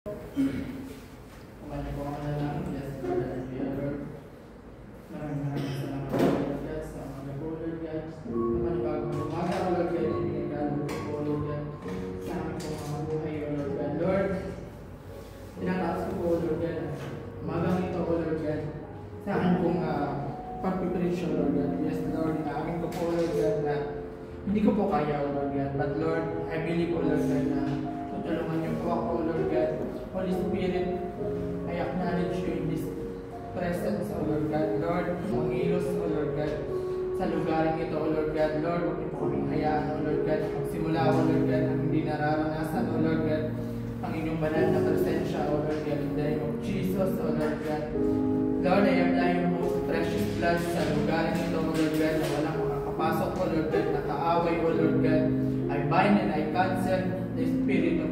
Kumain po ako na lang. Yes, Lord, and we are Lord. Maraming salamat po, Lord God, sa mga po, Lord God. Naman bagong umaga, Lord God, ibigay po, Lord God, sa aming po mga buhay, Lord God. Lord, tinataas ko po, Lord God, umagang ito, Lord God, sa akin pong pagpipreach, Lord God. Yes, Lord, inaamin ko po, Lord God, na hindi ko po kaya, Lord God. But Lord, I believe po, Lord God, na tutulungan niyo po ako, Lord God. Holy Spirit, I acknowledge you in this presence, O Lord God. Lord, mangilos, O Lord God, sa lugar ito, O Lord God. Lord, huwag niyo po kaming hayaan, O Lord God. Magsimula, O Lord God, ang hindi nararanasan, O Lord God, ang inyong banal na presensya, O Lord God, in the name of Jesus, O Lord God. Lord, I apply your most precious blood sa lugar ito, O Lord God, na walang makakapasok, O Lord God, nakaaway, O Lord God. I bind and I cancel the spirit of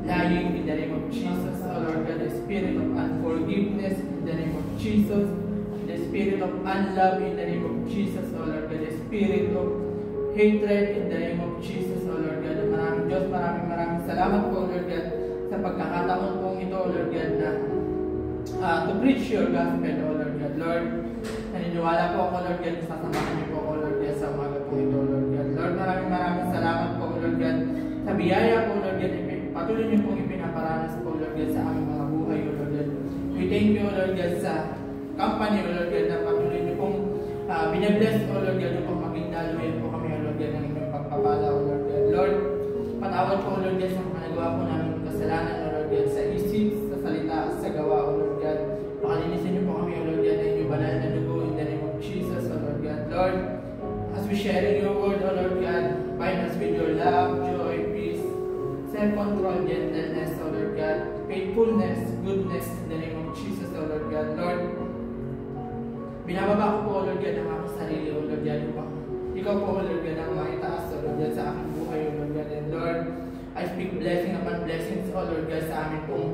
lying in the name of Jesus, O Lord God, the spirit of unforgiveness in the name of Jesus, the spirit of unlove in the name of Jesus, O Lord God, the spirit of hatred in the name of Jesus, O Lord God. Maraming Diyos, maraming salamat po, O Lord God, sa pagkakataon pong ito, O Lord God, na to preach your gospel, O Lord God. Lord, naniniwala po ako, Lord God, sasamahan niyo po ako, Lord God, sa umaga po ito, Lord God. Lord, maraming salamat po, O Lord God, sa biyaya po, Lord God, patuloy niyo pong ipinaparanas po, Lord God, sa aming mga buhay, O Lord God. We thank you, O Lord God, sa company, O Lord God, na patuloy niyo pong binabless, O Lord God, upang maging daluyan po kami, O Lord God, ng inyong pagpapala, O Lord God. Lord, patawad po, O Lord God, sa mga nagawa po namin kasalanan, O Lord God, sa isip, sa salita, sa gawa, O Lord God. Pakalinisin niyo po kami, O Lord God, na inyong banal na dugo in the name of Jesus, O Lord God. Lord, as we share in your word, O Lord God, bind us with your love, joy, peace, self-control, gentleness, O Lord God, faithfulness, goodness, in the name of Jesus, O Lord God. Lord, binababa ko po, O Lord God, ang aking sarili, O Lord God, upang ikaw po, O Lord God, ang maitaas, O Lord God, sa aking buhay, O Lord God. And Lord, I speak blessing upon blessings, O Lord God, sa amin pong,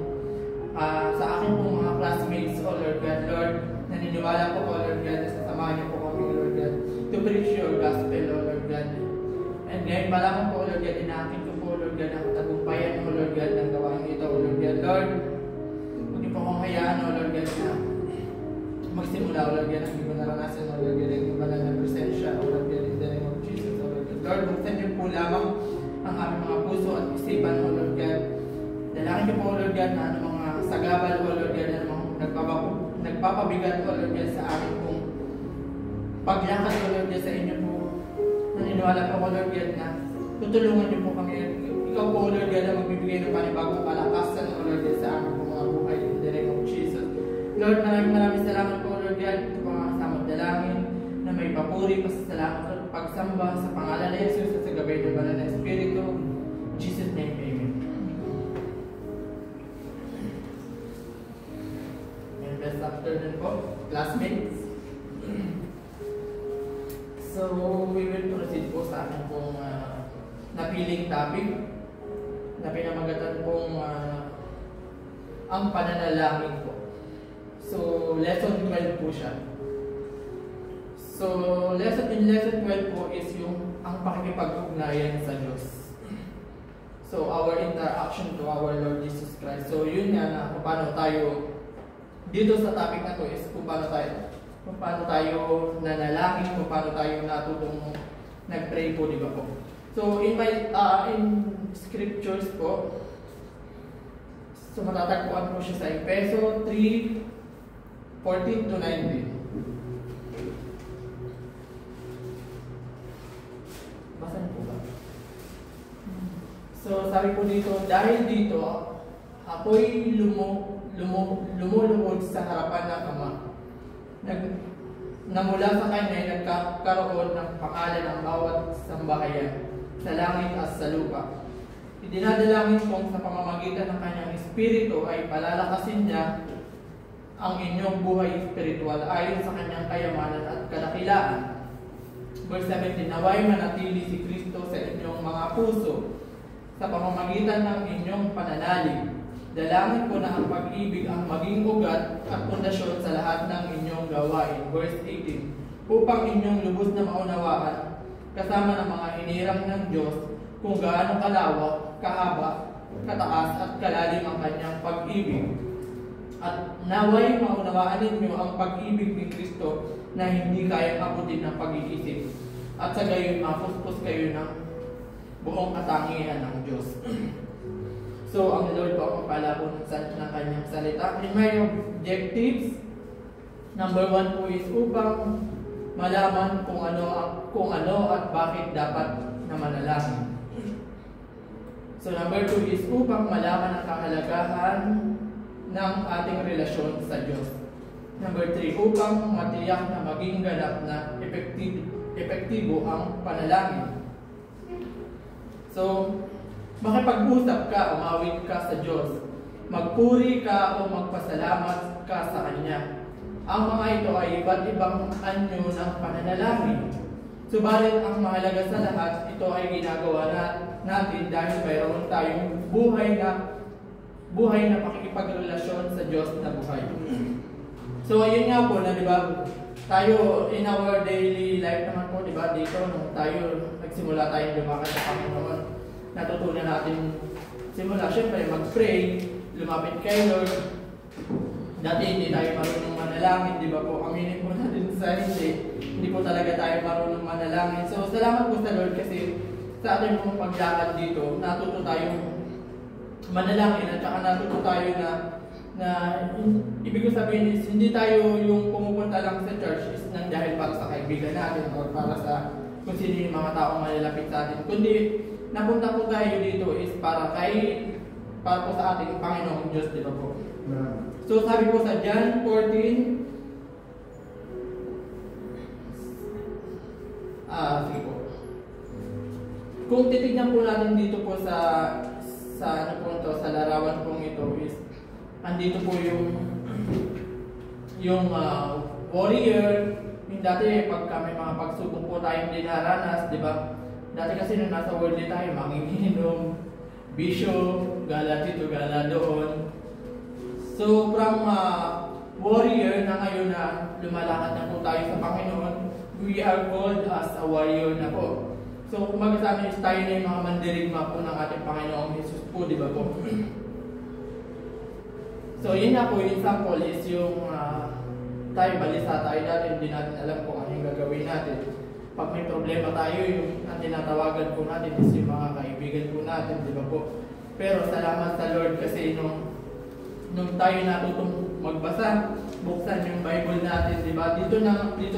sa akin pong mga classmates, O Lord God. Lord, naniniwala po, O Lord God, na sasamahan niyo po kami, O Lord God, to preach your gospel, O Lord God. And ngayon pa lamang po, O Lord God, inakin ko po, O Lord God, ang tagumpayan, O Lord God, ng gawain ito, O Lord God. Lord, huwag niyo po akong hayaan, O Lord God, na magsimula, O Lord God, ang hindi ko naranasan, O Lord God, ang iba na presensya, O Lord God, in the name of Jesus, O Lord God. Lord, buksan niyo po lamang ang aming mga puso at isipan, O Lord God. Dalangin niyo po, O Lord God, na ano mga sagabal, O Lord God, na mga nagpapabigat, O Lord God, sa amin pong paglakad, O Lord God, sa inyo po. Naniniwala po, O Lord God, na tutulungan niyo po kami. Ikaw po, O Lord God, na magbibigay ng panibagong kalakasan, O Lord God, sa aming po mga buhay in the name of Jesus. Lord, maraming salamat po, Lord God, sa mga kasamang dalangin na may papuri, pasasalamat at pagsamba sa pangalan ni Jesus at sa gabay ng banal na Espiritu. In Jesus' name, Amen. And best afternoon po, classmates. So, we will proceed po sa ating pong napiling topic na pinamagatan pong ang pananalangin po. So, lesson 12 po siya. So, lesson 12 po is yung ang pakikipag-ugnayan sa Diyos. So, our interaction to our Lord Jesus Christ. So, yun nga na kung paano tayo, dito sa topic na to is kung paano tayo nanalangin, kung paano tayo natutong nag-pray po, di ba po? So, in scriptures po, so matatagpuan po siya sa Efeso 3:14 to 19. Basahin po ba? So, sabi po dito, dahil dito, ako'y lumulubog sa harapan ng Ama, na mula sa kanya ay nagkakaroon ng pangalan ang bawat sambahayan sa langit at sa lupa. Idinadalangin kong sa pamamagitan ng kanyang Espiritu ay palalakasin niya ang inyong buhay espiritual ayon sa kanyang kayamanan at kadakilaan. Verse 17, naway manatili si Kristo sa inyong mga puso sa pamamagitan ng inyong pananalig. Dalangin ko na ang pag-ibig ang maging ugat at pundasyon sa lahat ng inyong gawain. Verse 18, upang inyong lubos na maunawaan kasama ng mga hinirang ng Diyos kung gaano kalawak, kahaba, kataas at kalalim ang kanyang pag-ibig. At naway maunawaan ninyo ang pag-ibig ni Kristo na hindi kayang abutin ng pag-iisip. At sa gayon, mapuspos kayo ng buong katangian ng Diyos. So, ang Lord po ang mapala po ng kanyang salita. In my objectives, number 1 po is upang malaman kung ano at bakit dapat na manalangin. So, number 2 is upang malaman ang kahalagahan ng ating relasyon sa Diyos. Number 3, upang matiyak na maging ganap na epektibo ang panalangin. So, makipag-usap ka, umawit ka sa Diyos. Magpuri ka o magpasalamat ka sa Kanya. Ang mga ito ay iba't ibang anyo ng pananalangin. Subalit ang mahalaga sa lahat, ito ay ginagawa natin dahil mayroon tayong buhay na pakikipagrelasyon sa Diyos na buhay. So, ayun nga po na, di ba, tayo in our daily life naman po, di ba, dito, nung tayo nagsimula tayong lumakad sa Panginoon, natutunan natin simula, syempre, mag-pray, lumapit kay Lord. Dati hindi tayo marunong manalangin, di ba po? Aminin po natin sa hindi po talaga tayo marunong manalangin. So, salamat po sa Lord kasi sa ating pong paglakad dito, natuto tayong manalangin at saka natuto tayo na ibig ko sabihin is hindi tayo yung pumupunta lang sa church is nang dahil para sa kaibigan natin o para sa kung sino yung mga taong malalapit sa atin. Kundi napunta po tayo dito is para po sa ating Panginoong Diyos, di ba po? So sabi po sa John 14, sige po. Kung titignan po natin dito po sa ano po ito, sa larawan pong ito is andito po yung warrior. Yung dati pagka may mga pagsubok po tayong dinaranas, di ba? Dati kasi nung nasa worldly tayo, manginginom, bisyo, gala dito, gala doon. So from warrior na ngayon na lumalakad na po tayo sa Panginoon, we are called as a warrior na po. So kung sa amin tayo na yung mga mandirigma po ng ating Panginoong Jesus po, di ba po? So yun na po, yung example is yung tayo balisa tayo dati, hindi natin alam kung ano yung gagawin natin. Pag may problema tayo, yung tinatawagan po natin is yung mga kaibigan po natin, di ba po? Pero salamat sa Lord kasi nung tayo natutong magbasa, buksan yung Bible natin, di ba? Dito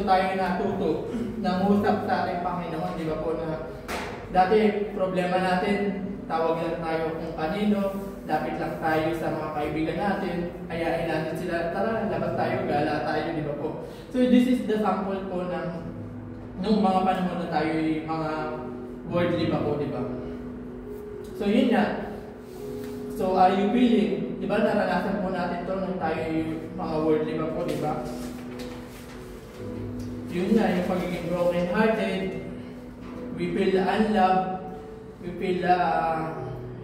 tayo natuto nangusap sa ating Panginoon, di ba po, na dati problema natin, tawag lang tayo kung kanino, lapit lang tayo sa mga kaibigan natin, ayain natin sila, tara, labas tayo, gala tayo, di ba po? So this is the sample po ng nung mga panahon na tayo mga worldly pa po, di ba? So yun na. So are you feeling, di ba, naranasan po natin to nung tayo mga worldly pa po, di ba? Yun na, yung pagiging broken hearted, we feel unloved, we feel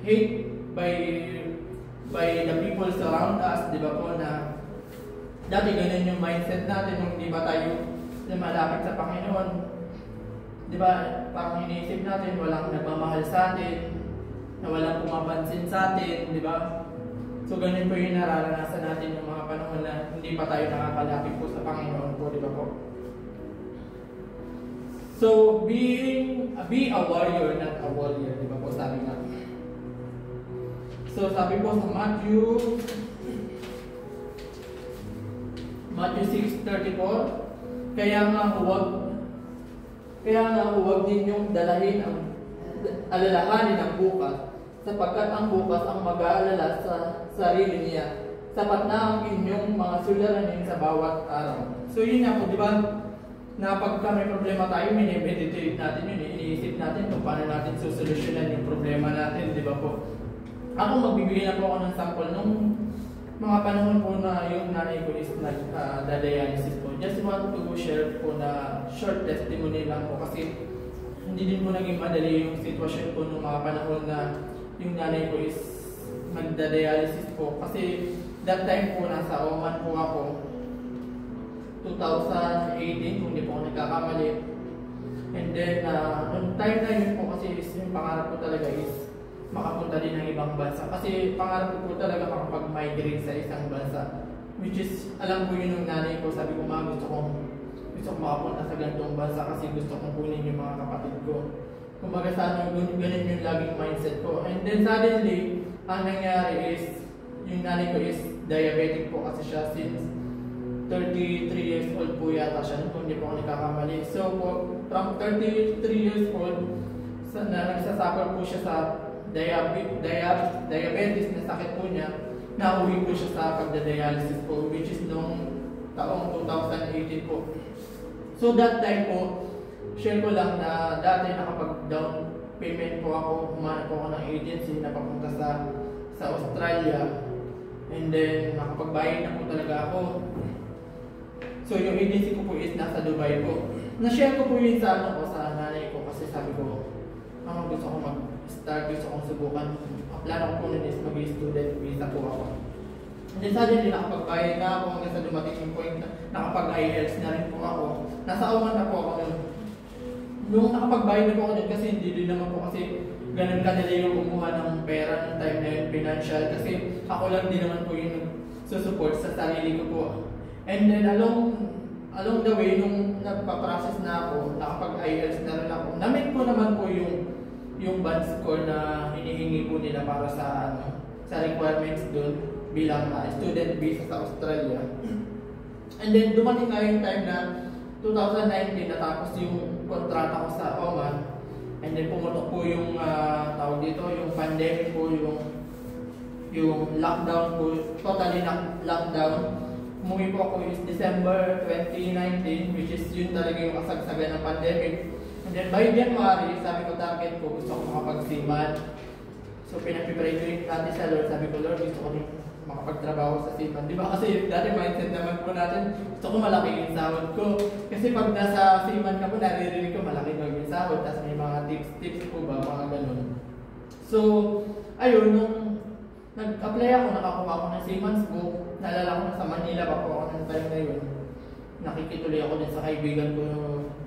hate by the people surround us, di ba po, na dati ganun yung mindset natin nung di ba tayo malapit sa Panginoon, di ba, parang iniisip natin walang nagmamahal sa atin, na walang pumapansin sa atin, di ba? So ganun po yung nararanasan natin yung mga panahon na hindi pa tayo nakakalapit po sa Panginoon po, di ba po? So be a warrior, not a warrior, di ba po, sabi nga. So sabi po sa Matthew 6:34, kaya nga huwag ninyong dalahin alalahanin ang bukas, sapagkat ang bukas ang mag-aalala sa sarili niya, sapat na ang inyong mga suliranin sa bawat araw. So yun nga po, di ba, na pagka may problema tayo, minimeditate natin yun, iniisip natin kung paano natin susolusyonan yung problema natin, di ba po? Ako magbibigay na po ako ng sample nung mga panahon po na yung nanay ko is nag-dialysis po. Just want to share po na short testimony lang po kasi hindi din po naging madali yung sitwasyon po nung mga panahon na yung nanay ko is nag-dialysis po. Kasi that time po nasa Oman po ako, 2018 kung hindi po ako nagkakamali. And then, nung time na yun po kasi yung pangarap ko talaga is makapunta din ng ibang bansa. Kasi pangarap ko po talaga makapag-migrate sa isang bansa. Which is, alam ko yun ng nanay ko, sabi ko gusto kong makapunta sa ganitong bansa kasi gusto kong kunin yung mga kapatid ko. Kumbaga sana ganun yung laging mindset ko. And then suddenly, ang nangyari is, yung nanay ko is diabetic po kasi siya since 33 years old po yata siya, kung hindi po ako nagkakamali. So po, from 33 years old, nagsasuffer po siya sa diabetes na sakit po niya, nauwi po siya sa pagda-dialysis po, which is noong taong 2018 po. So that time po, share ko lang na dati nakapag-down payment po ako, humanap po ako ng agency na papunta sa Australia. And then, nakapagbayad na po talaga ako. So yung agency ko po is nasa Dubai po. Na-share ko po yun sa sa nanay ko kasi sabi ko, gusto ko mag-start, gusto kong subukan. Plano ko po nun is mag-student visa po ako. And then suddenly nakapagbayad na ako hanggang sa dumating yung point na nakapag-IELTS na rin po ako. Nasa auman na po ako nun. Nung nakapagbayad na po ako nun kasi hindi din naman po kasi ganun kanila yung kumuha ng pera ng time na yun, financial. Kasi ako lang din naman po yung susupport sa sarili ko po. And then along the way, nung nagpa-process na ako, nakapag-IELTS na rin ako, na-meet ko naman po yung band score na hinihingi po nila para sa requirements doon bilang student visa sa Australia. And then dumating nga yung time na 2019 natapos yung kontrata ko sa Oman. And then pumutok po yung tawag dito, yung pandemic po, yung lockdown po, totally lockdown. Umuwi po ako is December 2019, which is yun talaga yung kasagsagan ng pandemic. And then by January, sabi ko target ko, gusto ko makapag-seaman. So pinag-pray ko yung natin sa Lord, sabi ko, Lord, gusto ko rin makapagtrabaho sa seaman. Di ba kasi dati mindset naman po natin, gusto ko malaki yung sahod ko. Kasi pag nasa seaman ka po, naririnig ko malaki daw yung sahod, tapos may mga tips po ba, mga ganun. So, ayun, nung nag-apply ako, nakakuha ako ng seaman's book. Naalala ko na sa Manila pa po ako ng time na yun. Nakikituloy ako din sa kaibigan ko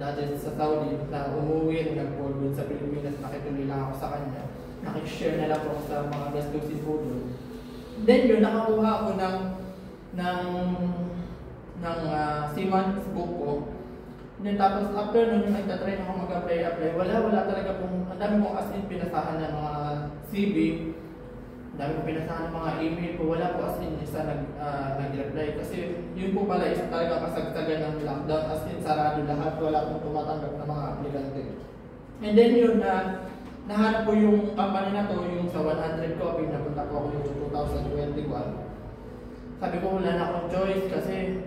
dati sa Saudi na umuwi, nag-board doon sa Pilipinas, nakituloy lang ako sa kanya. Nakishare na lang po sa mga gastusin po doon. Then yun, nakakuha ako ng seaman's book ko. Then tapos after nun, yung nagtatry ako mag-apply, wala talaga pong, ang dami kong as in pinasahan ng mga CV. Dami ko pinasahan ng mga email ko, wala po as in isa nag-reply. Kasi yun po pala is talaga kasagsagan ng lockdown, as in sarado lahat, wala pong tumatanggap ng mga aplikante. And then yun, nahanap ko yung company na to, yung sa 100 Coffee, napunta po ako yung 2021. Sabi ko wala na akong choice kasi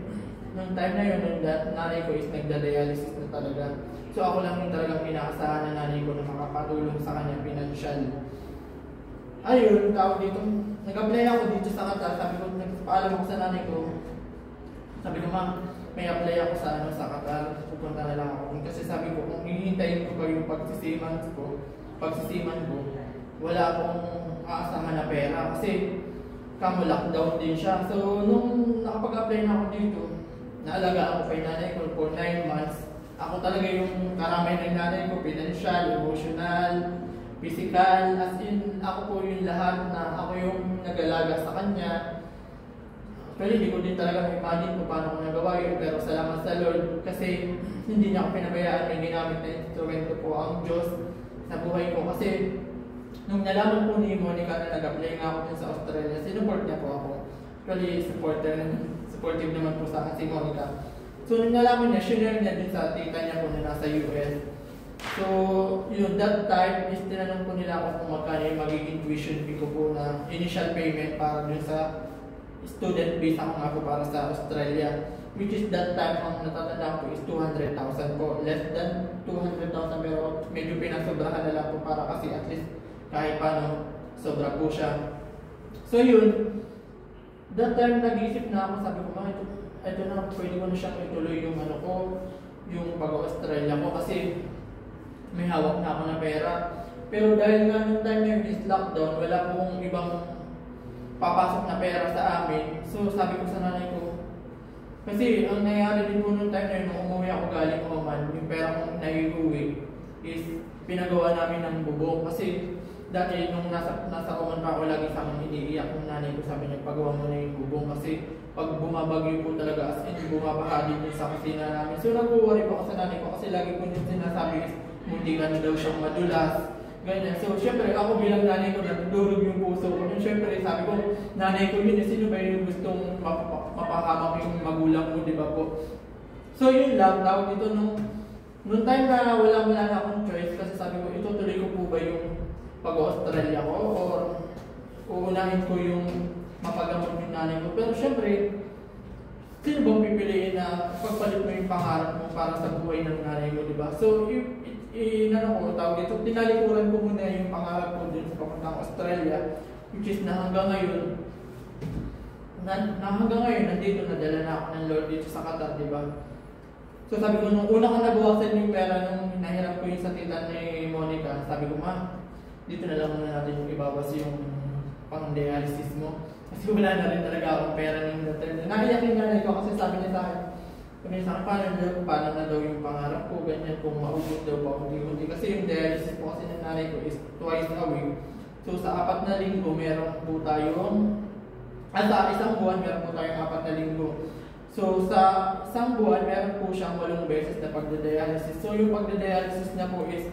nung time na yun, nung nanay ko is nagda-dialysis na talaga. So ako lang yung talagang pinakasahan ng nanay ko na makapatulong sa kanya financial. Ayun, tawag dito, nag-apply ako dito sa Qatar, sabi ko, nagpaalam ako sa nanay ko. Sabi ko, ma'am, may apply ako sa Qatar, pupunta na lang ako. Kasi sabi ko, kung hihintayin ko pa yung pagsisiman ko, wala akong aasahan na pera. Kasi, lockdown din siya. So, nung nakapag-apply na ako dito, naalagaan ko pa yung nanay ko for 9 months. Ako talaga yung karamay ng nanay ko, financial, emotional, physical, as in, ako po yung lahat na ako yung nag-alaga sa kanya. Pero hindi ko din talaga imagine kung paano ko nagawa yun, pero salamat sa Lord kasi hindi niya ako pinabayaan, may ginamit na instrumento po ang Diyos sa buhay ko. Kasi nung nalaman po ni Monica na nag-apply nga ako sa Australia, sinuport niya po ako. Actually, supportive naman po sa akin si Monica. So nung nalaman niya, share niya din sa tita niya po na nasa US. So, yun, that time is tinanong ko nila ako kung magkano yung magiging tuition fee ko po na initial payment para dun sa student visa ko nga po para sa Australia. Which is that time, ang natatandaan ko is 200,000 po. Less than 200,000 pero medyo pinasobrahan na lang po para kasi at least kahit paano sobra po siya. So yun, that time nag-iisip na ako, sabi ko, ito na, pwede ko na siyang ituloy yung yung pag-Australia ko kasi may hawak na ako na pera. Pero dahil nga nung time na yun is lockdown, wala pong ibang papasok na pera sa amin. So sabi ko sa nanay ko, kasi ang nangyari din po nung time na yun, nung umuwi ako galing Oman, yung pera kong naiuwi is pinagawa namin ng bubong. Kasi dati nung nasa Oman pa ako, lagi sa akin iniiyak ng nanay ko, sabi niya, pagawa mo na yung bubong kasi pag bumabagyo po talaga as in, bumabaha din sa kusina namin. So nag-worry po ako sa nanay ko kasi lagi po yung sinasabi is, munti ka na daw siyang madulas. Ganyan. So syempre ako bilang nanay ko, nagdurog yung puso ko. And syempre sabi ko, nanay ko yun, sino ba yung gustong mapahamak yung magulang mo, di ba po? So yun lang, tawag dito nung time na wala na akong choice kasi sabi ko, itutuloy ko po ba yung pag-Australia ko or uunahin ko yung mapagamot yung nanay ko. Pero syempre, sino bang pipiliin na pagpalit mo yung pangarap mo para sa buhay ng nanay mo, di ba? So, tawag dito, tinalikuran ko muna yung pangarap ko dun sa papuntang Australia, which is na hanggang ngayon, nandito, nadala na ako ng Lord dito sa Qatar, di ba? So sabi ko, nung una ko nabawasan yung pera nung hinahiram ko yung sa tita ni Monica, sabi ko, ma, dito na lang muna natin yung ibawas yung pang-dialysis mo. Kasi wala na rin talaga akong pera ng natin. Nakiyak yung nanay ko kasi sabi niya sa akin, paano na daw yung pangarap ko, ganyan, kung maubos daw pa unti-unti. Kasi yung dialysis po kasi ng nanay ko is twice a week. So sa 4 na linggo, meron po tayong, sa isang buwan, meron po tayong 4 na linggo. So sa isang buwan, meron po siyang 8 beses na pagda-dialysis. So yung pagda-dialysis niya po is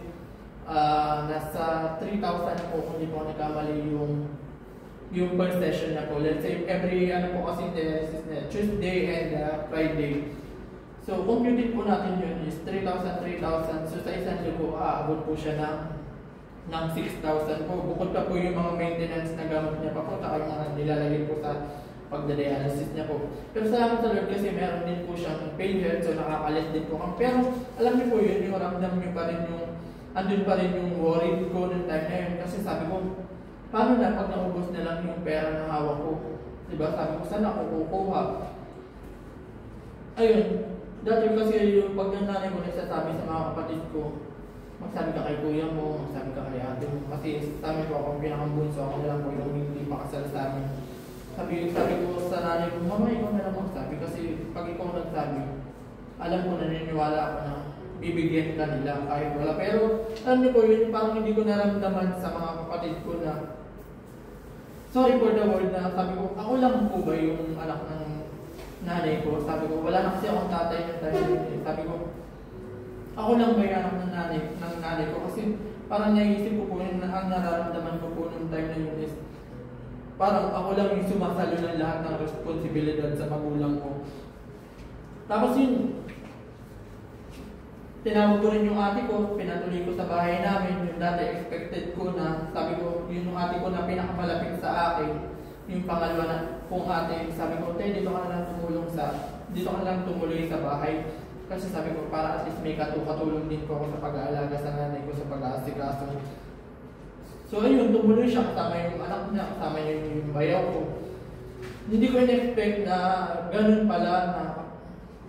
nasa 3,000 po kung di po nagkamali yung per session na po. Let's say every po kasi dialysis na Tuesday and Friday. So compute po natin yun is 3,000. So sa isang linggo, aabot po siya ng 6,000 po. Bukod pa po yung mga maintenance na gamit niya pa po, taka yung mga nilalagay po sa pagda-dialysis niya po. Pero salamat sa Lord kasi meron din po siyang pain health, so nakakalit din po kami. Pero alam niyo po yun, yung ramdam niyo pa rin andun pa rin yung worried ko ng time na yun. Kasi sabi ko, paano na pag naubos na lang yung pera na hawak ko? Diba? Sabi ko, saan ako kukuha? Ayun, dati kasi yung pag nanay ko nagsasabi sa mga kapatid ko, magsabi ka kay kuya mo, magsabi ka kay ate mo. Kasi sa amin po akong pinakambunso, ako na lang po yung hindi pa kasal sa amin. Sabi ko sa nanay ko, mama, ikaw na lang magsabi. Kasi pag ikaw nagsabi, alam ko, naniniwala ako na bibigyan ka nila kahit wala. Pero alam niyo po yun, parang hindi ko naramdaman sa mga kapatid ko na sorry for the word na sabi ko, ako lang po ba yung anak ng nanay ko? Sabi ko, wala na kasi akong tatay ng time. Sabi ko, ako lang ba yung anak ng nanay ko? Kasi parang naisip ko po yun, ang nararamdaman ko po nung time na yun is parang ako lang yung sumasalo ng lahat ng responsibilidad sa magulang ko. Tapos yun, tinawag ko rin yung ate ko, pinatuloy ko sa bahay namin, yung dati expected ko na, sabi ko, yung ate ko na pinakamalapit sa akin, yung pangalawa na kung ate, sabi ko, dito ka na lang tumuloy sa bahay. Kasi sabi ko, para at least may katulong din ko ako sa pag-aalaga sa nanay ko, sa pag-aasikaso. So ayun, tumuloy siya, kasama yung anak niya, kasama yung bayaw ko. Hindi ko in-expect na ganun pala na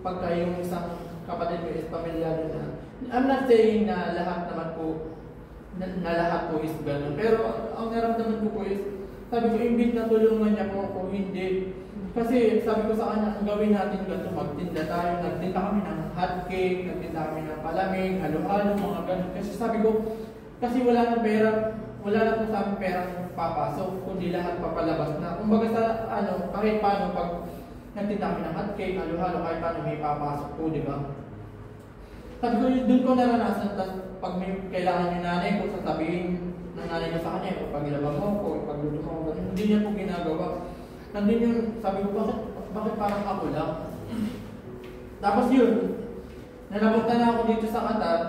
pagka yung isang kapatid ko is pamilyado na. I'm not saying na lahat naman po, na lahat po is ganun. Pero ang naramdaman ko po is, sabi ko, imbit na tulungan niya po ako, hindi. Kasi sabi ko sa kanya, ang gawin natin ganito, magtinda tayo. Nagtinda kami ng hot cake, nagtinda kami ng palamig, halo-halo, mga ganun. Kasi sabi ko, kasi wala na po sa amin perang papasok, kundi lahat papalabas na. Kumbaga sa kahit paano pag nagtinda kami ng hot cake, halo-halo, kahit paano may papasok po, di ba? Sabi ko, doon ko naranasan, tapos pag may kailangan yung nanay ko, sasabihin ng nanay ko sa kanya, ipag-ilabang mo ko, ipag-luto mo ko, hindi niya po ginagawa. Nandun yung, sabi ko, bakit parang ako lang? Tapos yun, nalapunta na ako dito sa Qatar,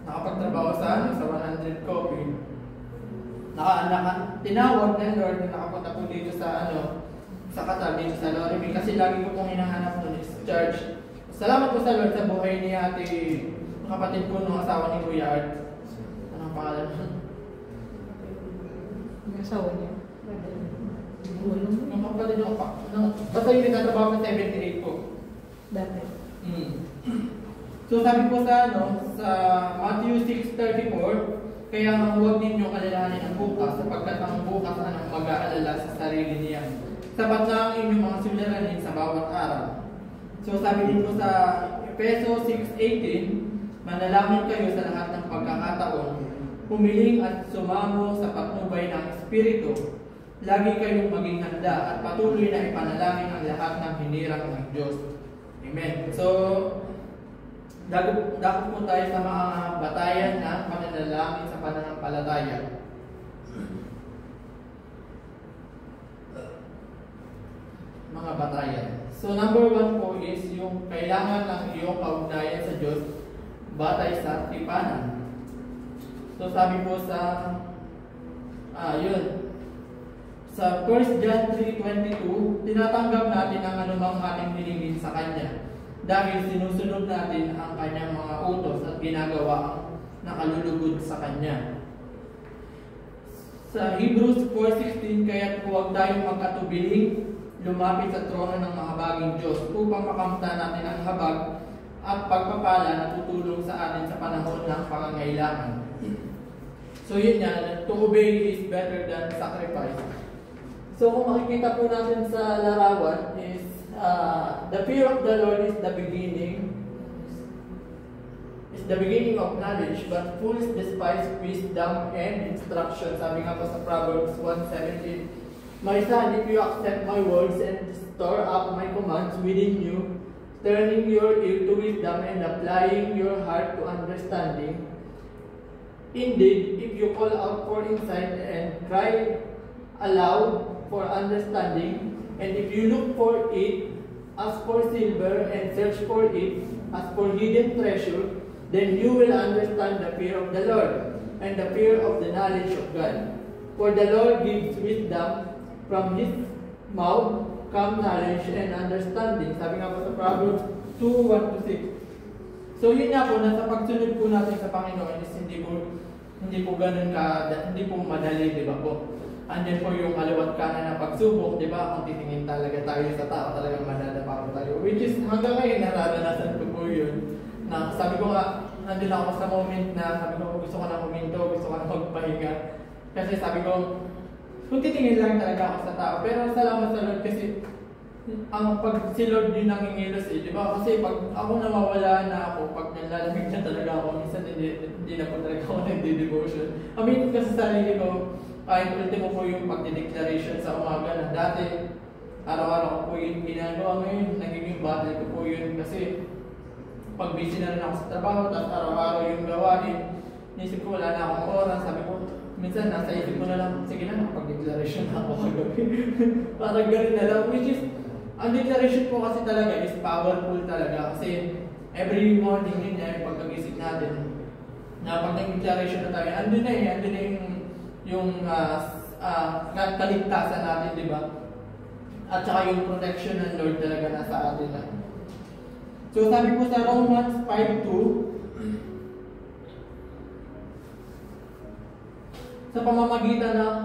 nakapagtrabaho sa 100 Coffee. Tinawag ng Lord na nakapunta po dito sa Qatar, dito sa Lorimi, kasi lagi ko pong hinahanap nun is church. Salamat po sa Lord sa buhay ni ate, kapatid ko nung asawa ni Kuya Art. Anong pangalan mo? Yung asawa niya? Yung kapatid ko, basta yung nagtatrabaho sa 78 po. Dati. So sabi po sa Matthew 6:34, kaya huwag ninyong alalahanin ang bukas, sapagkat ang bukas mag-aalala sa sarili niya. Sapat na ang inyong mga suliranin sa bawat araw. So sabi dito sa Efeso 6:18, manalangin kayo sa lahat ng pagkakataon, humiling at sumamo sa patnubay ng Espiritu. Lagi kayong maging handa at patuloy na ipanalangin ang lahat ng hinirang ng Diyos. Amen. So, dako po tayo sa mga batayan ng pananalangin sa pananampalataya. Mga batayan. So, number 1 po is yung kailangan ng iyong kaugnayan sa Diyos batay sa tipanan. So, sabi po sa sa 1 John 3:22, tinatanggap natin ang anumang ating hiningin sa Kanya dahil sinusunod natin ang Kanyang mga utos at ginagawa ang nakalulugod sa Kanya. Sa Hebrews 4:16, kaya't huwag tayong magkatubiling lumapit sa trono ng mahabaging Diyos upang makamtan natin ang habag at pagpapala na tutulong sa atin sa panahon ng pangangailangan. So yun yan, to obey is better than sacrifice. So kung makikita po natin sa larawan is the fear of the Lord is the beginning of knowledge, but fools despise wisdom and instruction. Sabi nga po sa Proverbs 1:17, My son, if you accept my words and store up my commands within you, turning your ear to wisdom and applying your heart to understanding, indeed, if you call out for insight and cry aloud for understanding, and if you look for it as for silver and search for it as for hidden treasure, then you will understand the fear of the Lord and the fear of the knowledge of God. For the Lord gives wisdom, from His mouth come knowledge and understanding. Sabi nga po sa Proverbs 2:1-6. So yun nga po, nasa pagsunod po natin sa Panginoon is hindi po ganun hindi po madali, di ba po? Andyan po yung aliwat kanan na pagsubok, di ba? Kung titingin talaga tayo sa tao, talagang madadapa po tayo. Which is hanggang ngayon nararanasan ko po yun. Na sabi ko nga, nandun ako sa moment na sabi ko gusto ko na huminto, gusto ko na magpahinga. Kasi sabi ko, kung titingin lang talaga ako sa tao. Pero salamat sa Lord kasi pag si Lord din nangingilos di ba? Kasi pag ako nawawala na ako, pag nalalamig na talaga ako, minsan hindi na po talaga ako nagdi-devotion. Kasi sa sarili ko, kahit ultimo po yung pagdideclaration sa umaga na dati, araw-araw ko po yung ginagawa ngayon, nagiging battle ko po yun kasi pag busy na rin ako sa trabaho, tapos araw-araw yung gawain, nisip ko wala na akong oras, sabi ko, minsan nasa isip ko na lang, sige na, makapag-declaration na ako kagabi. Parang ganun na lang, which is, ang declaration po kasi talaga is powerful talaga kasi every morning yun yung pagkagising natin na pag nag-declaration na tayo, andun na yung kaligtasan natin, di ba? At saka yung protection ng Lord talaga nasa atin na. So sabi po sa Romans 5:2, sa pamamagitan ng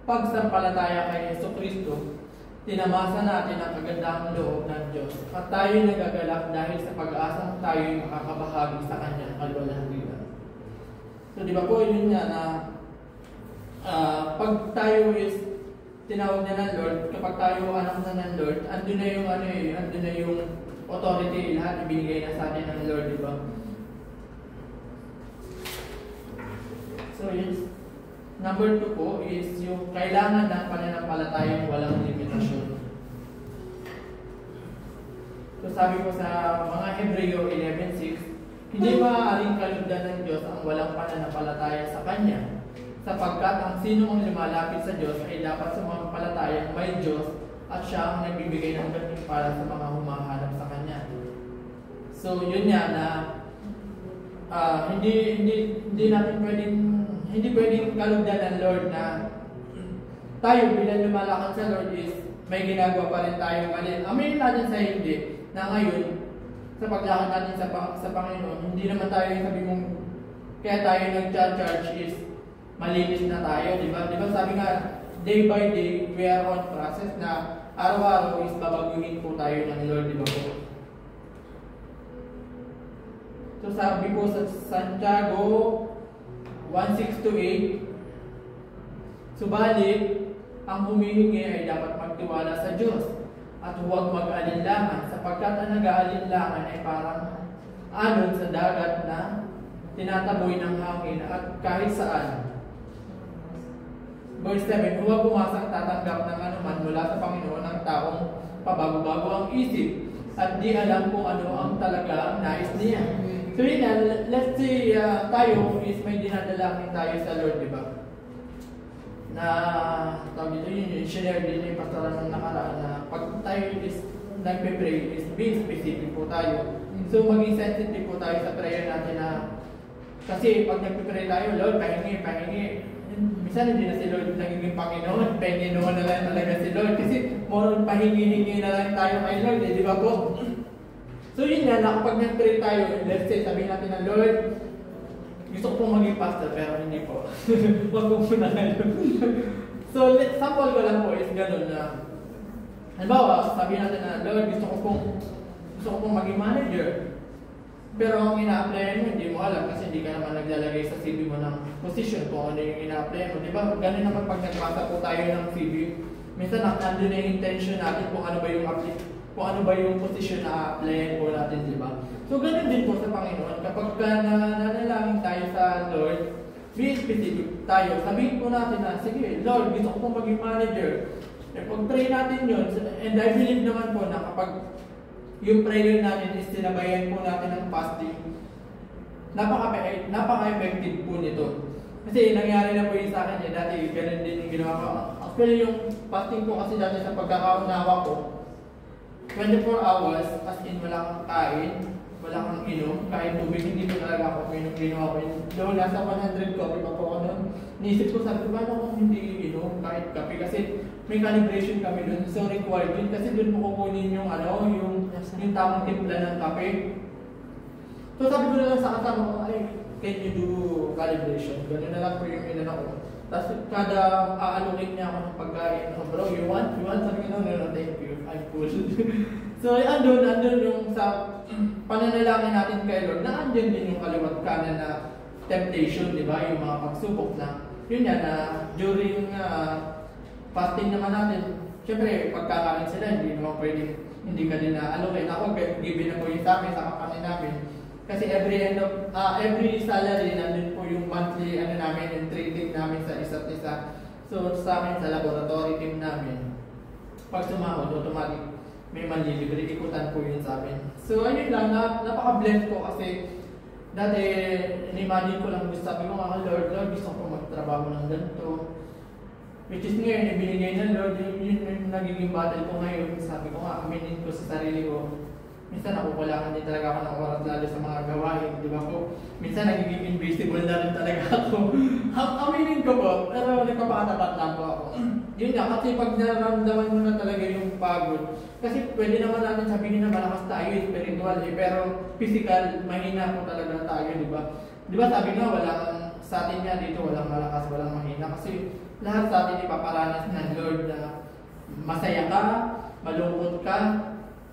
pagsampalataya kay Jesucristo, tinamasa natin ang kagandahang loob ng Diyos at tayo nagagalak dahil sa pag-asang tayo'y makakabahagi sa Kanyang kalwalhatian. So di ba po yun nga na pag tayo is tinawag na ng Lord, kapag tayo anak na ng Lord, andun na yung andun na yung authority, lahat ibinigay na sa atin ng Lord, di ba? So yes. Number 2 po is yung kailangan ng pananampalatayang walang limitasyon. So sabi ko sa mga Hebreo 11:6, hindi maaaring kalugdan ng Diyos ang walang pananampalataya sa Kanya, sapagkat ang sino ang lumalapit sa Diyos ay dapat sumampalatayang may Diyos at Siya ang nagbibigay ng gantimpala sa mga humahanap sa Kanya. So yun nga na hindi natin pwedeng kalugdan ng Lord na tayo bilang lumalakad sa Lord is may ginagawa pa rin tayo mali. Aminin natin sa hindi na ngayon sa paglakad natin sa Panginoon, hindi naman tayo sabi mong kaya tayo nag-charge is malinis na tayo, di ba? Di ba sabi nga, day by day, we are on process na araw-araw is babaguhin po tayo ng Lord, di ba po? So sabi po sa Santiago 1:6-8, subalit, ang humihingi ay dapat magtiwala sa Diyos at huwag mag-alinlangan sapagkat ang nag-aalinlangan ay parang alon sa dagat na tinataboy ng hangin at kahit saan. Verse 7, huwag pumasang tatanggap ng anuman mula sa Panginoon ng taong pabago-bago ang isip at di alam kung ano ang talaga ang nais niya. So yun na, let's say tayo is may dinadalangin tayo sa Lord, di ba? Na tawag dito yun, share din yung pastoral ng nakaraan na pag tayo is nagpe-pray is being specific po tayo. So maging sensitive po tayo sa prayer natin na kasi pag nagpe-pray tayo, Lord, pahingi, pahingi. Minsan hindi na si Lord nagiging Panginoon, Panginoon na lang talaga si Lord kasi more pahingi-hingi na lang tayo kay Lord, di ba po? So yun nga, kapag nag-pray tayo, let's say, sabihin natin na, Lord, gusto ko pong maging pastor, pero hindi po. Huwag ko muna kayo. So, sample ko lang po is gano'n na, halimbawa, sabihin natin na, Lord, gusto ko pong maging manager. Pero ang ina-apply mo, hindi mo alam kasi hindi ka naman naglalagay sa CV mo ng position kung ano yung ina-apply mo. Di ba? Ganun naman pag nagbasa po tayo ng CV, minsan nandun na yung intention natin kung ano ba yung position na applyan po natin, di ba? So, ganun din po sa Panginoon. Kapag nanalangin tayo sa Lord, be specific tayo. Sabihin po natin na, sige, Lord, gusto ko pong maging manager. Pag-pray natin yun, and I believe naman po na kapag yung prayer natin is sinabayan po natin ng fasting, napaka-effective po nito. Kasi nangyari na po yun sa akin, dati ganun din yung ginawa ko. Actually, yung fasting po kasi dati sa pagkakaunawa ko, 24 hours, as in wala kang kain, wala kang inom, kahit tubig, hindi ko talaga ako inom, ginawa ko yun. Though nasa 100 coffee pa po ako nun, niisip ko, sabi ko, paano kung hindi inom kahit kape? Kasi may calibration kami dun, so required yun, kasi dun mo kukunin yung yung tamang timpla ng kape. So sabi ko na lang sa kasama ko, ay, can you do calibration? Ganun na lang po yung inano ko. Tapos kada aalungin niya ako ng pagkain, bro, you want? Sabi ko, no, thank you, I'm full. So andun yung sa pananalangin natin kay Lord, na andyan din yung kaliwat kanan na temptation, di ba? Yung mga pagsubok na, yun yan, na during fasting naman natin, syempre, pagkakain sila, hindi naman pwedeng, hindi ka din na allocate. Ako, given na po yung sa amin, sa company namin. Kasi every salary, nandun po yung monthly, namin, yung trading namin sa isa't isa. So, sa amin, sa laboratory team namin, pag sumahod, automatic, may manlilibre, ikutan po yun sa amin. So, ayun lang, napaka-blend ko kasi dati, in-imagine ko lang, sabi ko nga, Lord, gusto ko magtrabaho ng ganito. Which is ngayon, ibinigay ng Lord, yun yung nagiging battle ko ngayon. Sabi ko nga, aminin ko sa sarili ko. Minsan nakukulangan din talaga ako ng oras lalo sa mga gawain, di ba po? Minsan nagiging invisible na rin talaga ako. Aminin ko po, pero nagpapakatapat lang po ako. Yun nga, kasi pag naramdaman mo na talaga yung pagod, kasi pwede naman natin sabihin na malakas tayo, spiritual, pero physical, mahina po talaga tayo, di ba? Di ba sabi nga, sa atin nga dito, walang malakas, walang mahina, kasi lahat sa atin ipaparanas ng Lord na masaya ka, malungkot ka,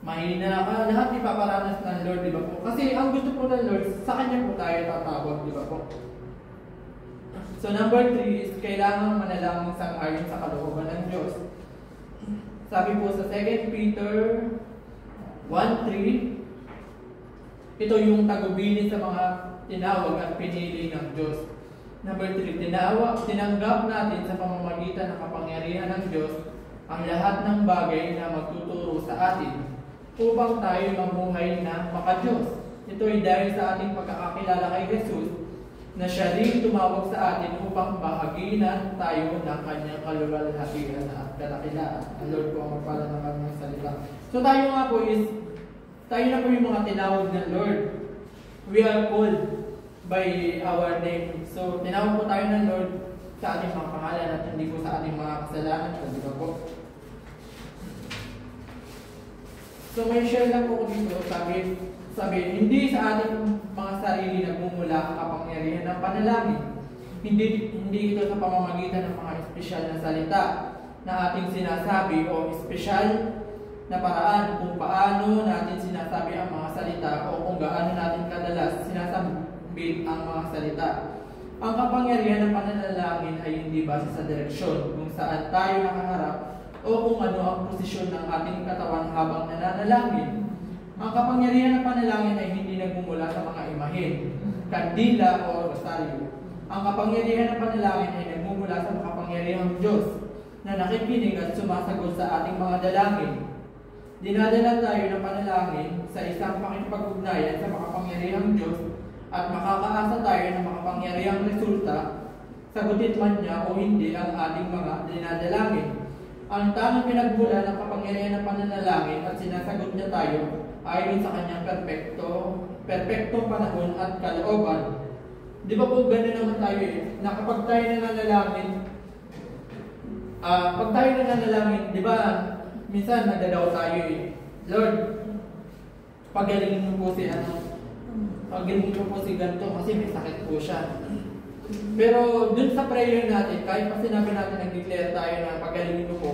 mahina ka, lahat ipaparanas ng Lord, di ba po? Kasi ang gusto po ng Lord, sa Kanya po tayo tatawag, di ba po? So number 3 is kailangan manalangin sang-ayon sa kalooban ng Diyos. Sabi po sa 2 Peter 1:3, ito yung tagubilin sa mga tinawag at pinili ng Diyos. Number 3, tinanggap natin sa pamamagitan ng kapangyarihan ng Diyos ang lahat ng bagay na magtuturo sa atin upang tayo mamuhay na maka-Diyos. Ito ay dahil sa ating pagkakakilala kay Jesus na siya rin tumawag sa atin upang bahaginan tayo ng kanyang kaluwalhatian at kadakilaan. Ang Lord po ang magpala ng kanyang salita. So tayo nga po tayo na po yung mga tinawag ng Lord. We are called by our name. So tinawag po tayo ng Lord sa ating mga pangalan at hindi po sa ating mga kasalanan. Di ba po? So may share lang po dito, sabi, hindi sa ating mga sarili nagmumula ang kapangyarihan ng panalangin. Hindi ito sa pamamagitan ng mga espesyal na salita na ating sinasabi o espesyal na paraan kung paano natin sinasabi ang mga salita o kung gaano natin kadalas sinasabi ang mga salita. Ang kapangyarihan ng pananalangin ay hindi base sa direksyon kung saan tayo nakaharap o kung ano ang posisyon ng ating katawan habang nananalangin. Ang kapangyarihan ng panalangin ay hindi nagmumula sa mga imahen. kandila o rosaryo. Ang kapangyarihan ng panalangin ay nagmumula sa makapangyarihang Diyos na nakikinig at sumasagot sa ating mga dalangin. Dinadala tayo ng panalangin sa isang pakikipag-ugnayan sa makapangyarihang Diyos at makakaasa tayo ng makapangyarihang resulta, sagutin man niya o hindi ang ating mga dinadalangin. Ang tanging pinagmula ng kapangyarihan ng pananalangin at sinasagot niya tayo ayon sa kanyang perpektong panahon at kalooban. Di ba po gano'n naman tayo na kapag tayo nananalangin, pag tayo nananalangin, di ba, minsan nagdadaw tayo Lord, pagalingin mo po si pagalingin mo po si ganito kasi may sakit po siya. Pero dun sa prayer natin, kahit pa sinabi natin nag-declare tayo na pagalingin mo po,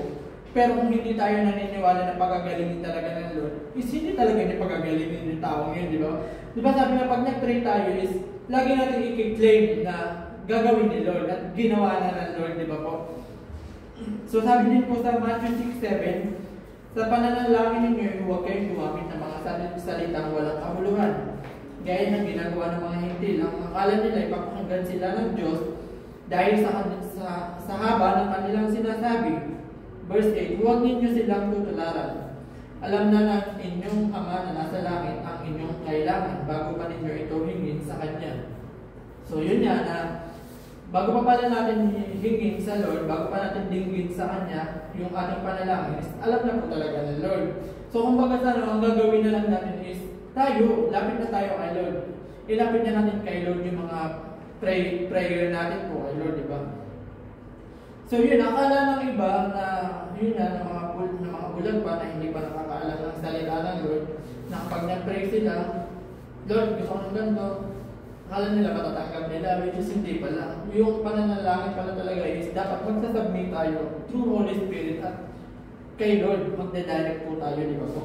pero kung hindi tayo naniniwala na pagagalingin talaga ng Lord, is hindi talaga ni pagagalingin ng taong yun, di ba? Di ba sabi na pag nag-pray tayo is, lagi natin i-claim na gagawin ni Lord at ginawa na ng Lord, di ba po? So sabi din po sa Matthew 6:7, sa pananalangin ninyo, huwag kayong gumamit ng mga salitang walang kahuluhan, gaya ng ginagawa ng mga hintil. Ang akala nila ipapakinggan sila ng Diyos dahil sa haba ng kanilang sinasabi. Verse 8, huwag ninyo silang tutularan. Alam na ng inyong Ama na nasa langit ang inyong kailangan bago pa ninyo ito hingin sa Kanya. So yun nga na bago pa pala natin hingin sa Lord, bago pa natin dinggin sa Kanya yung ating panalangin, alam na po talaga ng Lord. So kumbaga ang gagawin na lang natin is tayo, lapit na tayo kay Lord. Ilapit na natin kay Lord yung mga prayer natin po kay Lord, di ba? So yun, akala ng iba na yun na, ng mga bulag pa na hindi pa nakakaalam ng salita ng Lord, na kapag nag-pray sila, Lord, gusto ko ng ganito, akala nila matatanggap nila, which is hindi pala. Yung pananalangin pala talaga is dapat magsasubmit tayo through Holy Spirit at kay Lord, magde-direct po tayo, di ba po?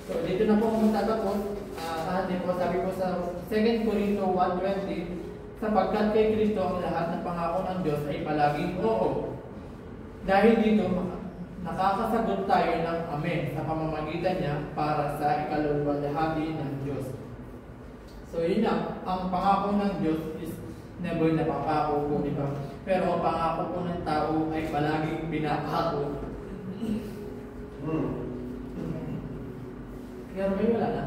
So dito na po ako magtatapos. Sabi po sa 2 Corinto 1:20, sapagkat kay Kristo ang lahat ng pangako ng Diyos ay palaging oo. Dahil dito, nakakasagot tayo ng amen sa pamamagitan niya para sa ikaluluwalhati ng Diyos. So yun na, ang pangako ng Diyos is never napapako po, di ba? Pero ang pangako po ng tao ay palaging pinapako. Pero may wala na.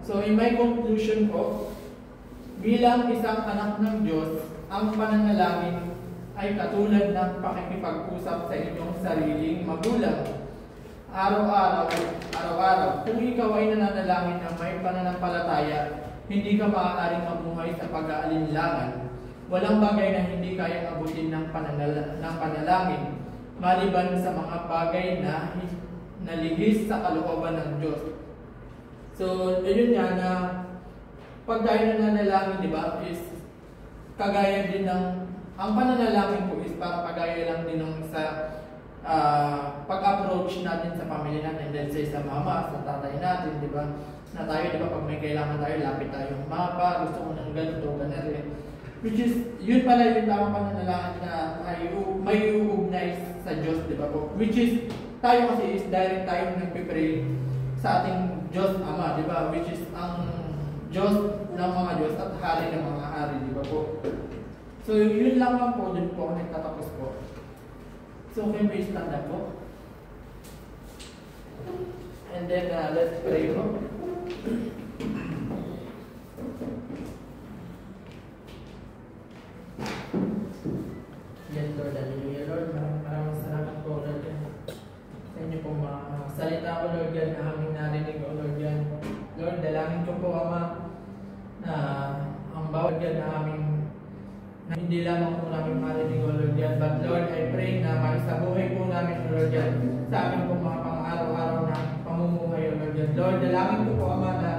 So in my conclusion po, bilang isang anak ng Diyos, ang pananalangin ay katulad ng pakikipag-usap sa inyong sariling magulang. Araw-araw, kung ikaw ay nananalangin ng may pananampalataya, hindi ka maaaring mamuhay sa pag-aalinlangan. Walang bagay na hindi kayang abutin ng panalangin, maliban sa mga bagay na nalihis sa kalooban ng Diyos. So, yun nga na pag tayo nananalangin, di ba, is kagaya din ng, ang pananalangin po is para kagaya lang din ng sa pag-approach natin sa pamilya natin, let's say sa mama, sa tatay natin, di ba, na tayo, di ba, pag may kailangan tayo, lapit tayo, mapa, gusto ko ng ganito, ganito, which is, yun pala yung tamang pananalangin na may uugnay sa Diyos, di ba po, which is, tayo kasi is direct tayo nagpipray sa ating Diyos Ama, di ba? Which is ang Diyos ng mga Diyos at Hari ng mga Hari, di ba po? So, yun lang po, dun po ako nagtatapos po. So, can we stand up po? And then, let's pray po. Yes, Lord, hallelujah, Lord. Maraming salamat po, Lord. Sa inyo po mga salita ko, Lord, yan na aming narinig, O Lord, yan. Lord, dalangin ko po, Ama, na ang bawat yan na aming na hindi lamang po namin marinig, O Lord, yan. But Lord, I pray na maisabuhay po namin, O Lord, yan, sa aming po mga pang-araw-araw na pamumuhay, O Lord, yan. Lord, dalangin ko po, Ama, na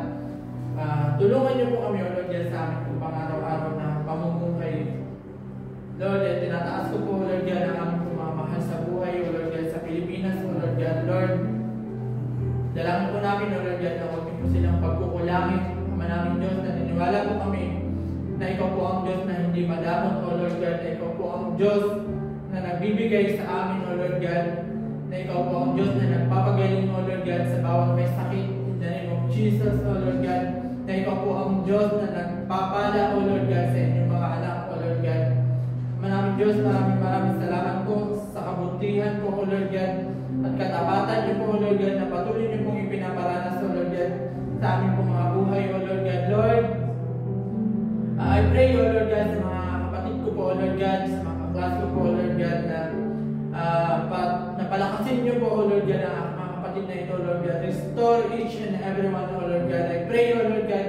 tulungan niyo po kami, O Lord, yan, sa aming po pang-araw-araw na pamumuhay. Lord, tinataas ko po, Lord, yan, ang aming pumamahal sa buhay, O Lord, yan, sa Pilipinas, O Lord, yan. Lord, dalangin po namin, O Lord, yan, na huwag niyo po silang pagkukulangin. Ama namin Diyos, naniniwala po kami na ikaw po ang Diyos na hindi madamot, O Lord God, na ikaw po ang Diyos na nagbibigay sa amin, O Lord God, na ikaw po ang Diyos na nagpapagaling, O Lord God, sa bawat may sakit. In the name of Jesus, O Lord God, na ikaw po ang Diyos na nagpapala, O Lord God, sa inyong mga anak, O Lord God. Maraming Diyos, maraming salamat po sa kabutihan po, O Lord God, at katapatan niyo po, O Lord God, na patuloy niyo pong ipinaparanas, O Lord God, sa aming pong mga buhay, O Lord God. Lord, I pray, O Lord God, sa mga kapatid ko po, O Lord God, sa mga kaklas ko po, O Lord God, na napalakasin niyo po, O Lord God, ang mga kapatid na ito, O Lord God. Restore each and every one, O Lord God. I pray, O Lord God,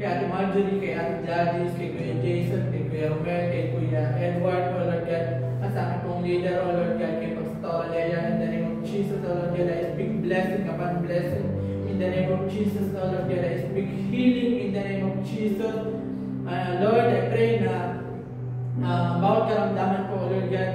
kay Ate Marjorie, kay Ate Gladys, kay Kuya Jason, kay Kuya Romel, kay Kuya Edward, O Lord God, at sa aking pong leader, O Lord God, kay Pastor Leia, in the name of Jesus, O Lord God, I speak blessing upon blessing, in the name of Jesus, O Lord God, I speak healing, in the name of Jesus. Lord, I pray na bawat karamdaman po, O Lord God,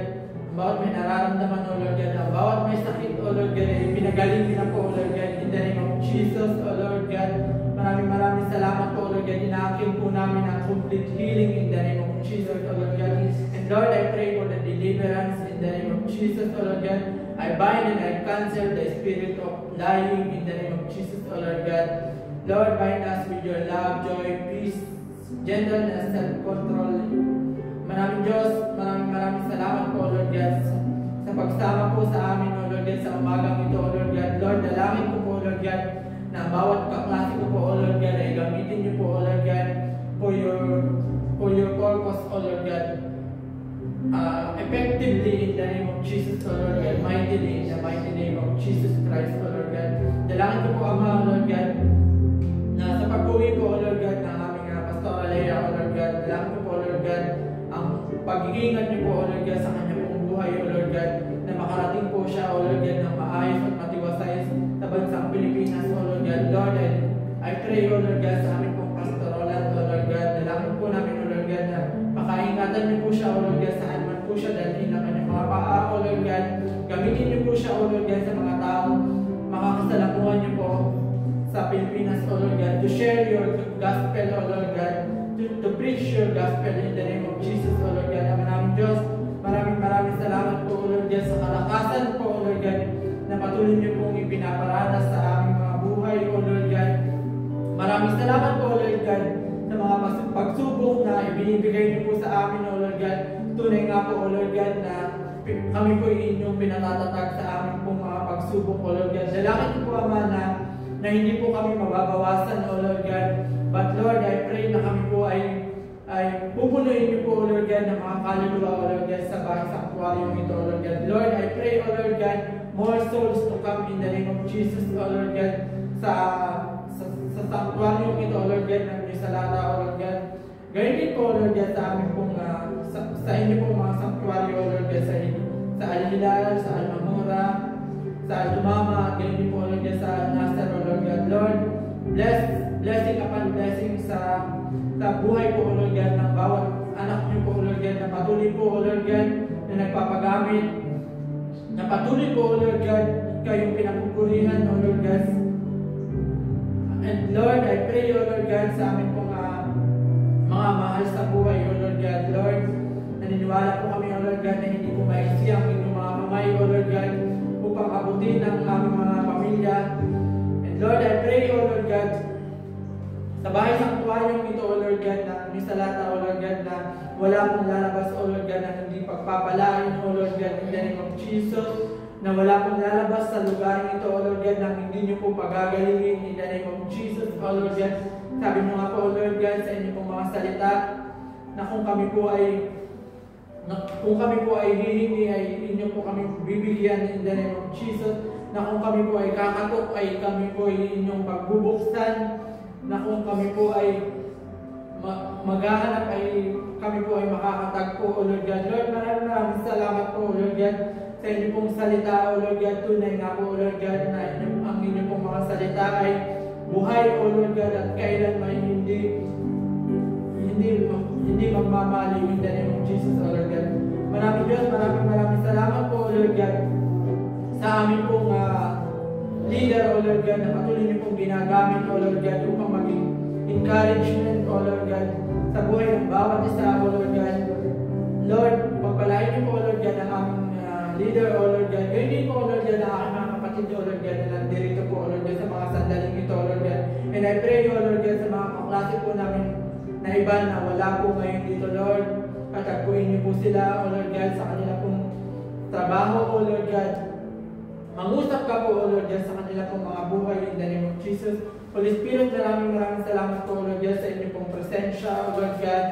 bawat may nararamdaman, O Lord God, bawat may sakit, O Lord God, ay pinagaling na po, O Lord God, in the name of Jesus, O Lord God. Maraming salamat po, O Lord God. Inaakin po namin ang complete healing in the name of Jesus, O Lord God. And Lord, I pray for the deliverance in the name of Jesus, O Lord God. I bind and I cancel the spirit of lying in the name of Jesus, O Lord God. Lord, bind us with your love, joy, peace, gentleness, self-control. Maraming Diyos, maraming salamat po, O Lord God, sa pagsama po sa amin, O Lord God, sa umagang ito, O Lord God. Lord, dalangin ko po, O Lord God, na bawat kaklase ko po, O Lord God, ay gamitin niyo po, O Lord God, for your purpose, O Lord God. Effectively in the name of Jesus, O Lord God, mightily in the mighty name of Jesus Christ, O Lord God. Dalangin ko po, Ama, O Lord God, na sa pag-uwi po, O Lord God, ng aming Pastor Alea, O Lord God, dalangin ko po, O Lord God, ang pag-iingat niyo po, O Lord God, sa kanya pong buhay, O Lord God, na makarating po siya, O Lord God, ng maayos at matiwasay sa bansang Pilipinas, O Lord God. Lord, I pray, O Lord God, sa aming pong Pastor Roland, O Lord God, dalangin po namin, O Lord God, na makaingatan niyo po siya, O Lord God, saan man po siya dalhin ng kanyang mga paa, O Lord God. Gamitin niyo po siya, O Lord God, sa mga taong makakasalamuhan niyo po sa Pilipinas, O Lord God, to share your gospel, O Lord God, to preach your gospel in the name of Jesus, O Lord God. Maraming Diyos, maraming salamat po, O Lord God, sa kalakasan po, O Lord God, na patuloy niyo pong ipinaparanas sa aming mga buhay, O Lord God. Maraming salamat po, O Lord God, sa mga pagsubok na ibinibigay niyo po sa amin, O Lord God. Tunay nga po, O Lord God, na kami po inyong pinatatatag sa aming pong mga pagsubok, O Lord God. Dalangin niyo po, Ama, na hindi po kami mababawasan, O Lord God. But Lord, I pray na kami po ay pupunuin niyo po, O Lord God, ng mga kaluluwa, O Lord God, sa bahay sanctuarium ito, O Lord God. Lord, I pray, O Lord God, more souls to come in the name of Jesus, O Lord God, sa sanctuarium ito, O Lord God, ng Misalata, O Lord God. Gayun din po, O Lord God, sa amin pong, sa inyo pong mga sanctuary, O Lord God, sa Al-Hilal, sa Al-Mamura, sa Al-Tumama, at gayun din po, O Lord God, sa Nasser, O Lord God. Lord, blessing upon blessing sa buhay po, O Lord God, ng bawat anak niyo po, O Lord God, na patuloy po, O Lord God, na nagpapagamit, na patuloy po, O Lord God, kayong pinapupurihan, O Lord God. And Lord, I pray, O Lord God, sa amin pong mga mahal sa buhay, O Lord God. Lord, naniniwala po kami, O Lord God, na hindi po maisi ang inyong mga kamay, O Lord God, upang abutin ang aming mga pamilya. And Lord, I pray, O Lord God, sa bahay sanctuarium ito, O Lord God, na Misalata, O Lord God, na wala pong lalabas, O Lord God, na hindi pagpapalain, O Lord God, in the name of Jesus, na wala pong lalabas sa lugar ito, O Lord God, na hindi niyo po pagagalingin in the name of Jesus, O Lord God. Sabi mo nga po, O Lord God, sa inyo pong mga salita, na kung kami po ay hihingi, ay inyo po kami bibigyan in the name of Jesus, na kung kami po ay kakatok, ay kami po ay inyong pagbubuksan, na kung kami po ay maghahanap, ay kami po ay makakatagpo, O Lord God. Lord, maraming salamat po, O Lord God, sa inyo pong salita, O Lord God. Tunay nga po, O Lord God, na ang inyo pong mga salita ay buhay, O Lord God, at kailan may hindi magmamaliw in the name of Jesus, O Lord God. Maraming Diyos, maraming salamat po, O Lord God, sa amin pong leader, O Lord God, na patuloy niyo pong ginagamit, O Lord God, upang maging encouragement, O Lord God, sa buhay ng bawat isa, O Lord God. Lord, pagpalain niyo po, O Lord God, ang aming leader, O Lord God. Ngayon din po, O Lord God, ang aking mga kapatid, O Lord God, na nandirito po, O Lord God, sa mga sandaling ito, O Lord God. And I pray, O Lord God, sa mga kaklase po namin na iba na wala po ngayon dito, Lord. Katagpuin niyo po sila, O Lord God, sa kanila pong trabaho, O Lord God. Mangusap ka po, O Lord God, sa kanila pong mga buhay in the name of Jesus. Holy Spirit, maraming salamat po, O Lord God, sa inyo pong presensya, O Lord God.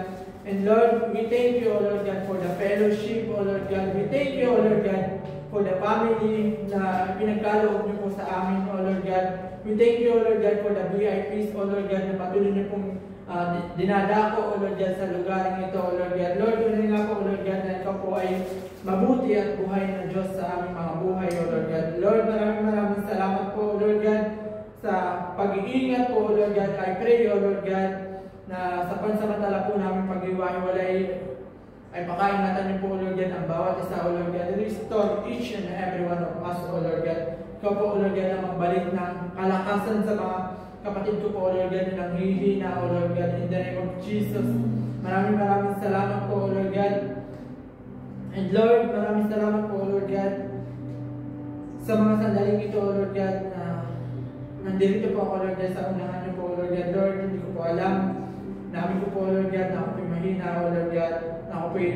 And Lord, we thank you, O Lord God, for the fellowship, O Lord God. We thank you, O Lord God, for the family na pinagkaloob niyo po sa amin, O Lord God. We thank you, O Lord God, for the VIPs, O Lord God, na patuloy niyo pong dinadako, O Lord God, sa lugar ito, O Lord God. Lord, tuloy nga po, O Lord God, na ikaw po ay mabuti at buhay na Diyos sa aming mga buhay, O Lord God. Lord, maraming salamat po, O Lord God, sa pag-iingat po, O Lord God. I pray, O Lord God, na sa pansamantala po namin pag-iwahiwalay ay pakaingatan niyo po, O Lord God, ang bawat isa, O Lord God. Restore each and every one of us, O Lord God. Ikaw po, O Lord God, na magbalik ng kalakasan sa mga kapatid ko po, O Lord God, na nanghihina, O Lord God, in the name of Jesus. Maraming salamat po, O Lord God. And Lord, maraming salamat po, O Lord God, sa mga sandaling ito, O Lord God, na nandito po ako, Lord God, sa unahan niyo po, O Lord God. Lord, hindi ko po alam. Namin ko po, O Lord God, na ako po'y mahina, O Lord God, na ako po'y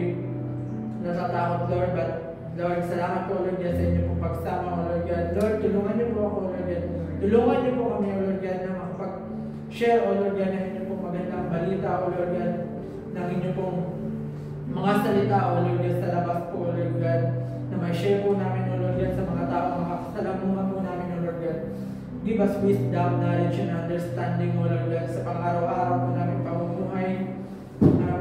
natatakot, Lord. But, Lord, salamat po, O Lord God, sa inyo pong pagsama, O Lord God. Lord, tulungan niyo po ako, O Lord God. Tulungan niyo po kami, O Lord God, na makapag-share, O Lord God, ng inyo pong magandang balita, O Lord God, ng inyo pong mga salita, O Lord God, sa labas po, O Lord God, na may share po namin, O Lord God, sa mga tao, makakasalamuhan po namin, O Lord God. Give us wisdom, knowledge, and understanding, O Lord God, sa pang-araw-araw po namin pamumuhay.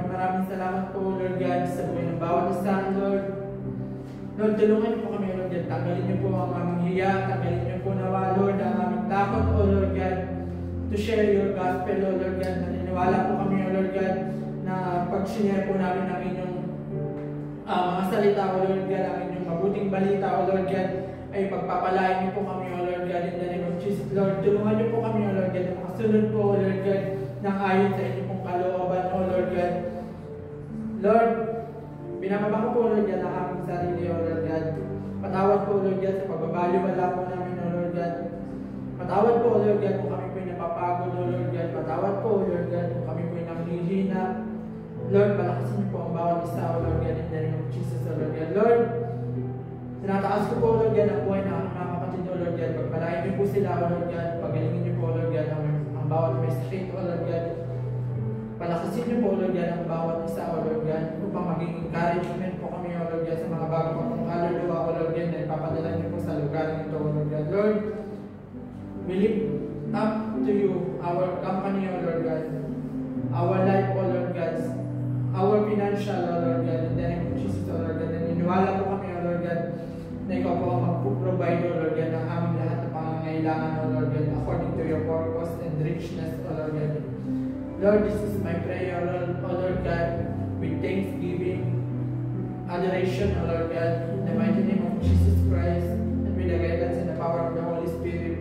Maraming salamat po, Lord God, sa buhay ng bawat isa, Lord. Lord, tulungan niyo po kami, Lord God. Tanggalin niyo po ang aming hiya, tanggalin niyo po nawa, Lord, ang aming takot, O Lord God, to share your gospel, O Lord God. Naniniwala po kami, O Lord God, na pag-share po namin ang inyong mga salita, O Lord God, ang inyong mabuting balita, O Lord God, ay pagpapalain niyo po kami, O Lord God, in the name of Jesus. Lord, tulungan niyo po kami, O Lord God, na makasunod po, O Lord God, ng ayon sa inyong pong kalooban, O Lord God. Lord, binababa ko po, Lord God, ang aming sarili, O Lord God. Patawad po, Lord God, sa pagbabaliwala po namin, O Lord God. Patawad po, Lord God, kung kami po'y napapagod, O Lord God. Patawad po, Lord God, kung kami po'y nanghihina. Lord, palakasin niyo po ang bawat isa, O Lord God, in the name of Jesus, O Lord God. Lord, tinataas ko po, Lord God, ang buhay ng aking mga kapatid, O Lord God. Pagpalain niyo po sila, O Lord God. Pagalingin niyo po, Lord God, ang bawat may sakit, O Lord God. Palakasin niyo po, Lord God, ang bawat isa, O Lord God, upang maging encouragement po kami, O Lord God, sa mga bago pang kaluluwa, O Lord God, na ipapadala niyo po sa lugar nito, O Lord God. Lord, we lift up to you our company, O Lord God, our life, O Lord God, our financial, O Lord God, in the name of Jesus, O Lord God. Naniniwala po kami, O Lord God, na ikaw po ang mag-provide, O Lord God, ng aming lahat ng pangangailangan, O Lord God, according to your purpose and richness, O Lord God. Lord, this is my prayer, O Lord God, with thanksgiving, adoration, O Lord God, in the mighty name of Jesus Christ, and with the guidance and the power of the Holy Spirit.